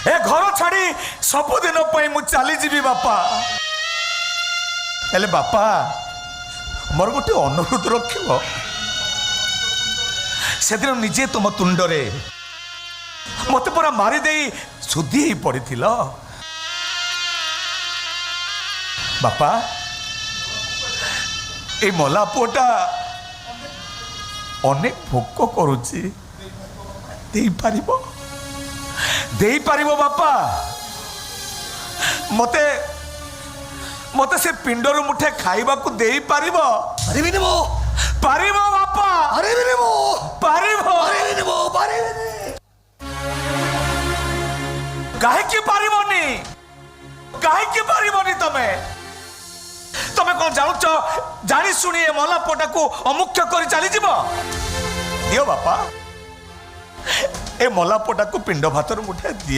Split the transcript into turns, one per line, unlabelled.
ए घर छाड़ी सबुदिन मु चली जीवी बापा हेले बापा मोर गोटे अनुरोध रखिब से दिन निजे तुम तुंडरे मत पूरा मारिदे सुधी पड़ी बापा ए मला पुटा अनेक भोक करुची दे पारिबो बापा मते मते से पिंडर मुठे खाइबा को दे पारिबो
पारिबिनी मो
पारिबो बापा
पारिबिनी मो
पारिबो
पारिबिनी मो पारिबिनी
काहे की पारिबोनी तमे तमे कौन जानुच जानी सुनी ए मला पोटा को अमुख्य करी चली जीवो दियो बापा ए मला पोटा को पिंड भातर मुठे दियो।